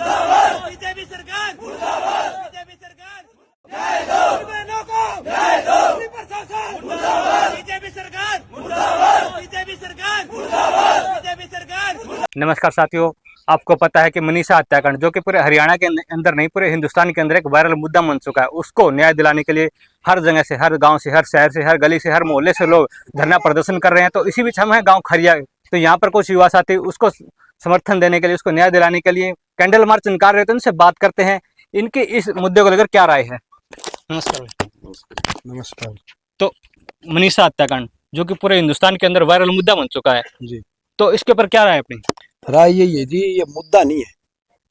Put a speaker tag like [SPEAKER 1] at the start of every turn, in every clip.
[SPEAKER 1] BJP सरकार, BJP सरकार, न्याय दो, बहनों को न्याय दो, प्रशासन, बीजेपी सरकार, बीजेपी सरकार, बीजेपी सरकार।
[SPEAKER 2] नमस्कार साथियों, आपको पता है कि मनीषा हत्याकांड जो कि पूरे हरियाणा के अंदर नहीं पूरे हिंदुस्तान के अंदर एक वायरल मुद्दा बन चुका है, उसको न्याय दिलाने के लिए हर जगह से, हर गांव से, हर शहर से, हर गली से, हर मोहल्ले से लोग धरना प्रदर्शन कर रहे हैं। तो इसी बीच हम हैं गांव खरिया, तो यहाँ पर कुछ युवा साथी उसको समर्थन देने के लिए, उसको न्याय दिलाने के लिए कैंडल मार्च निकाल रहे थे। उनसे बात करते हैं, इनके इस मुद्दे को लेकर क्या राय है। नमस्कार।
[SPEAKER 3] नमस्कार
[SPEAKER 2] तो मनीषा हत्याकांड जो कि पूरे हिंदुस्तान के अंदर वायरल मुद्दा बन चुका है
[SPEAKER 3] जी,
[SPEAKER 2] तो इसके ऊपर क्या राय है अपनी।
[SPEAKER 3] राय यही है जी, ये मुद्दा नहीं है,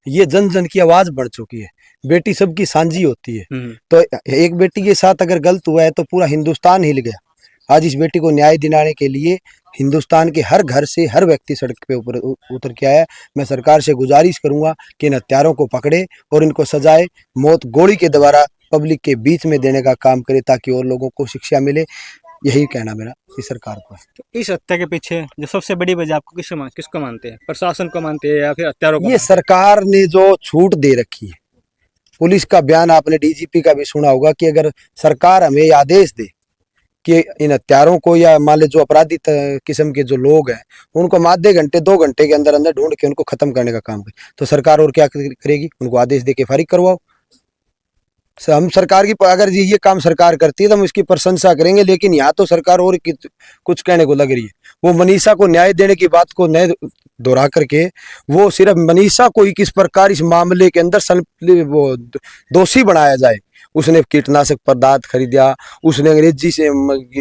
[SPEAKER 3] ये जन जन की आवाज बढ़ चुकी है। बेटी सबकी सांझी होती है, तो एक बेटी के साथ अगर गलत हुआ है तो पूरा हिंदुस्तान हिल गया। आज इस बेटी को न्याय दिलाने के लिए हिंदुस्तान के हर घर से हर व्यक्ति सड़क पे ऊपर उतर के आया। मैं सरकार से गुजारिश करूंगा कि इन हत्यारों को पकड़े और इनको सजाए मौत गोली के द्वारा पब्लिक के बीच में देने का काम करे, ताकि और लोगों को शिक्षा मिले। यही कहना मेरा इस सरकार को।
[SPEAKER 2] तो इस हत्या के पीछे जो सबसे बड़ी वजह आपको किसको मानते हैं, प्रशासन को मानते हैं या फिर हत्यारों को?
[SPEAKER 3] ये सरकार ने जो छूट दे रखी है, पुलिस का बयान आपने डीजीपी का भी सुना होगा कि अगर सरकार हमें आदेश दे कि इन हत्यारों को या मान लो जो अपराधी किस्म के जो लोग हैं उनको हम आधे घंटे 2 घंटे के अंदर अंदर ढूंढ के उनको खत्म करने का काम करे, तो सरकार और क्या करेगी? उनको आदेश दे के फारिग करवाओ। हम सरकार की अगर ये काम सरकार करती है तो हम इसकी प्रशंसा करेंगे, लेकिन यहाँ तो सरकार और कुछ कहने को लग रही है। वो मनीषा को न्याय देने की बात को नए दोहरा करके वो सिर्फ मनीषा को ही किस प्रकार इस मामले के अंदर वो दोषी बनाया जाए। उसने कीटनाशक पदार्थ खरीदा, उसने अंग्रेजी से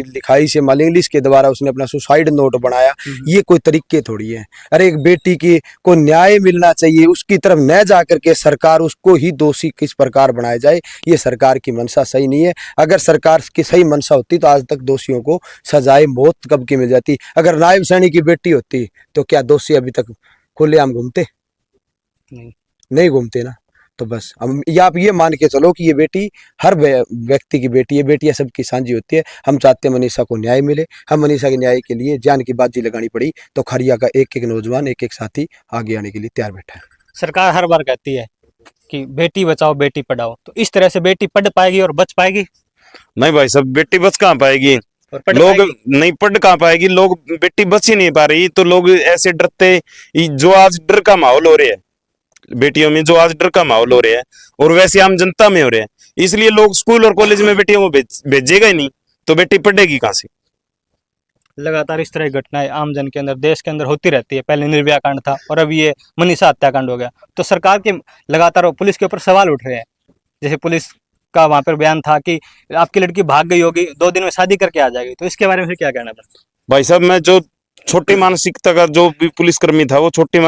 [SPEAKER 3] लिखाई से इंग्लिश के द्वारा उसने अपना सुसाइड नोट बनाया, ये कोई तरीके थोड़ी है। अरे एक बेटी की को न्याय मिलना चाहिए, उसकी तरफ न जा करके सरकार उसको ही दोषी किस प्रकार बनाया जाए, ये सरकार की मंशा सही नहीं है। अगर सरकार की सही मंशा होती तो आज तक दोषियों को सजाए मौत कब की मिल जाती। अगर नायब सैनी की बेटी होती तो क्या दोषी अभी तक खुलेआम घूमते? नहीं घूमते ना। तो बस हम आप ये मान के चलो कि ये बेटी हर व्यक्ति की बेटी है, बेटियां सबकी सांझी होती है। हम चाहते हैं मनीषा को न्याय मिले। हम मनीषा के न्याय के लिए जान की बाजी लगानी पड़ी तो खरिया का एक एक नौजवान, एक एक साथी आगे आने के लिए तैयार बैठा है।
[SPEAKER 2] सरकार हर बार कहती है कि बेटी बचाओ बेटी पढ़ाओ, तो इस तरह से बेटी पढ़ पाएगी और बच पाएगी?
[SPEAKER 4] नहीं भाई साहब, बेटी बच कहाँ पाएगी, लोग नहीं पढ़ कहाँ पाएगी, लोग बेटी बच ही नहीं पा रही। तो लोग ऐसे डरते, जो आज डर का माहौल हो रहा है बेटियों में, जो आज डर का माहौल हो रहा है और वैसे आम जनता में हो रहा है, इसलिए लोग स्कूल और कॉलेज में बेटियों को भेजेगा ही नहीं, तो बेटी पढ़ेगी कहाँ से।
[SPEAKER 2] लगातार इस तरह की घटनाएं आम जन के अंदर, देश के अंदर होती रहती है। पहले निर्भया कांड था और अब ये मनीषा हत्याकांड हो गया। तो सरकार के लगातार पुलिस के ऊपर सवाल उठ रहे हैं। जैसे पुलिस का वहां पर बयान था कि आपकी लड़की भाग गई होगी, 2 दिन में शादी करके आ जाएगी, तो इसके बारे में फिर क्या कहना था?
[SPEAKER 4] भाई साहब, मैं जो छोटी मानसिकता का जो भी पुलिसकर्मी था वो छोटी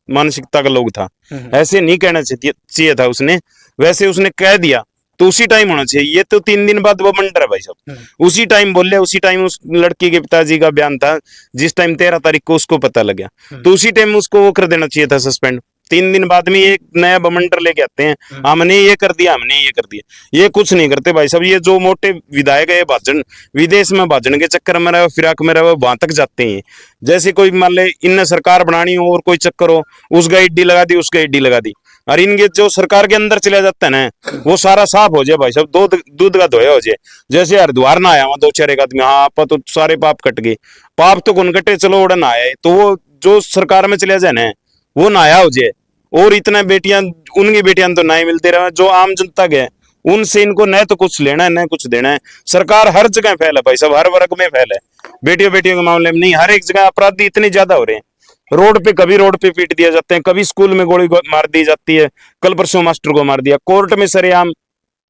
[SPEAKER 4] मानसिकता का लोग था, ऐसे नहीं कहना चाहिए था उसने। वैसे उसने कह दिया तो उसी टाइम होना चाहिए। ये तो 3 दिन बाद वो मंडर है भाई साहब, उसी टाइम बोले, उसी टाइम उस लड़की के पिताजी का बयान था, जिस टाइम 13 तारीख को उसको पता लग गया, तो उसी टाइम उसको वो कर देना चाहिए था सस्पेंड। 3 दिन बाद में एक नया बमंडर लेके आते हैं, हमने ये कर दिया, हमने ये कर दिया। ये कुछ नहीं करते भाई साहब। ये जो मोटे विधायक है भाजन, विदेश में भाजन के चक्कर में रहे, फिराक में रहे, वहां तक जाते हैं। जैसे कोई मान ले इनने सरकार बनानी हो और कोई चक्कर हो, उसका ईडी लगा दी, उसका ईडी लगा दी, और इनके जो सरकार के अंदर चला जाता है ना, वो सारा साफ हो जाए भाई साहब, दूध का धोया हो जाए। जैसे हरिद्वार ना आया वहां 2-4 एक आदमी, हाँ आपा तो सारे पाप कट गए, पाप तो कौन कटे, चलो उड़न आया, तो वो जो सरकार में चले जाए ना वो नाया हो जाए। और इतना बेटियां, उनकी बेटियां तो ना ही मिलते रहे, जो आम जनता के उनसे इनको न तो कुछ लेना है न कुछ देना है। सरकार हर जगह फैल है भाई साहब, हर वर्ग में फैल है। बेटियों के मामले में नहीं, हर एक जगह अपराधी इतने ज्यादा हो रहे हैं। रोड पे कभी रोड पे पीट दिया जाते हैं, कभी स्कूल में गोली मार दी जाती है, कल परसों मास्टर को मार दिया, कोर्ट में सरेआम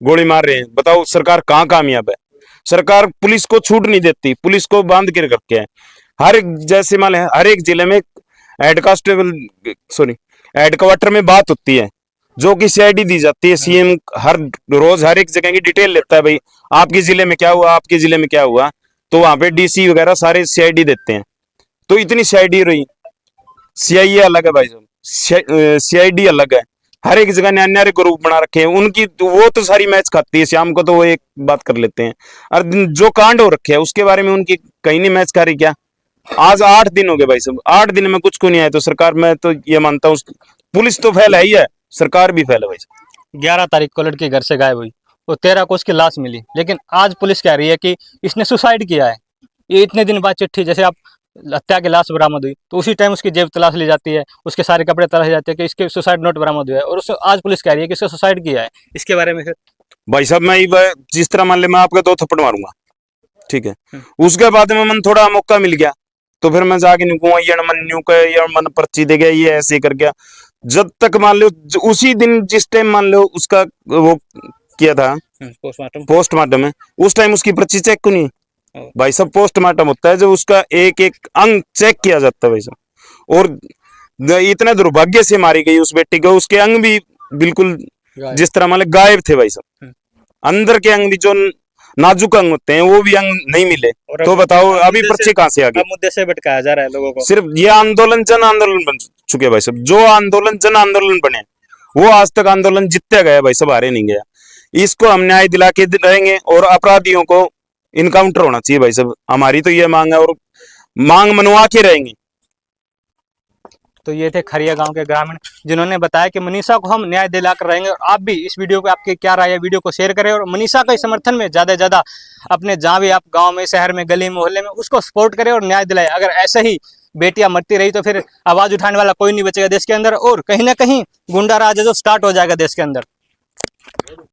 [SPEAKER 4] गोली मार रहे हैं। बताओ सरकार कहाँ कामयाब है? सरकार पुलिस को छूट नहीं देती, पुलिस को बांध के रखे है। हर एक, जैसे मान हर एक जिले में हेडक्वार्टर में बात होती है, जो कि सीआईडी दी जाती है। सीएम हर रोज हर एक जगह की डिटेल लेता है, भाई आपके जिले में क्या हुआ, आपके जिले में क्या हुआ, तो वहां पे डीसी वगैरह सारे सीआईडी देते हैं। तो इतनी सीआईडी रही, सीआईए अलग है भाई साहब, सीआईडी अलग है। हर एक जगह न्यारे ग्रुप बना रखे हैं उनकी, तो वो तो सारी मैच खाती है। शाम को तो वो एक बात कर लेते हैं, और जो कांड हो रखे है उसके बारे में उनकी कहीं नहीं मैच खा रही क्या? आज 8 दिन हो गए भाई साहब, 8 दिन में कुछ को नहीं आया। तो सरकार, मैं तो ये मानता हूँ पुलिस तो फैल है ही है, सरकार भी फेल है भाई साहब।
[SPEAKER 2] 11 तारीख को लड़की घर से गायब हुई, तो 13 को उसकी लाश मिली, लेकिन आज पुलिस कह रही है कि इसने सुसाइड किया है। ये इतने दिन बाद चिट्ठी, जैसे आप हत्या की लाश बरामद हुई तो उसी टाइम उसकी जेब तलाश ली जाती है, उसके सारे कपड़े तलाश जाते हैं कि इसके सुसाइड नोट बरामद हुआ है, और उसने आज पुलिस कह रही है कि इसने सुसाइड किया है। इसके बारे में फिर
[SPEAKER 4] भाई साहब मैं जिस तरह मान ले मैं आपका 2 थप्पड़ मारूंगा, ठीक है, उसके बाद में मन थोड़ा मौका मिल गया तो फिर मैं जाके न्यू ये मन न्यू का ये मन पर्ची दे गया, ये ऐसे कर गया। जब तक मान लो उसी दिन जिस टाइम मान लो उसका वो किया था पोस्टमार्टम है, उस टाइम उसकी पर्ची चेक क्यों नहीं? भाई साहब पोस्टमार्टम होता है जब उसका एक एक अंग चेक किया जाता है भाई साहब। और इतने दुर्भाग्य से मारी गई उस बेटी को, उसके अंग भी बिल्कुल जिस तरह मान लो गायब थे भाई साहब। अंदर के अंग भी जो नाजुक अंग होते हैं वो भी अंग नहीं मिले, तो बताओ अभी पर्ची कहाँ से आ गई?
[SPEAKER 2] मुद्दे से भटकाया जा रहा है लोगों को।
[SPEAKER 4] सिर्फ ये आंदोलन जन आंदोलन बन चुके भाई साहब। जो आंदोलन जन आंदोलन बने वो आज तक आंदोलन जीतते गए भाई साहब, हारे नहीं गया। इसको हम न्याय दिला के रहेंगे और अपराधियों को इनकाउंटर होना चाहिए भाई साहब। हमारी तो ये मांग है और मांग मनवा के रहेंगे।
[SPEAKER 2] तो ये थे खरिया गांव के ग्रामीण जिन्होंने बताया कि मनीषा को हम न्याय दिलाकर रहेंगे। और आप भी इस वीडियो पे आपकी क्या राय है, वीडियो को शेयर करें और मनीषा के समर्थन में ज़्यादा से ज़्यादा अपने जहाँ भी आप गांव में, शहर में, गली मोहल्ले में उसको सपोर्ट करें और न्याय दिलाएं। अगर ऐसे ही बेटियां मरती रही तो फिर आवाज़ उठाने वाला कोई नहीं बचेगा देश के अंदर, और कहीं ना कहीं गुंडा राज जो स्टार्ट हो जाएगा देश के अंदर।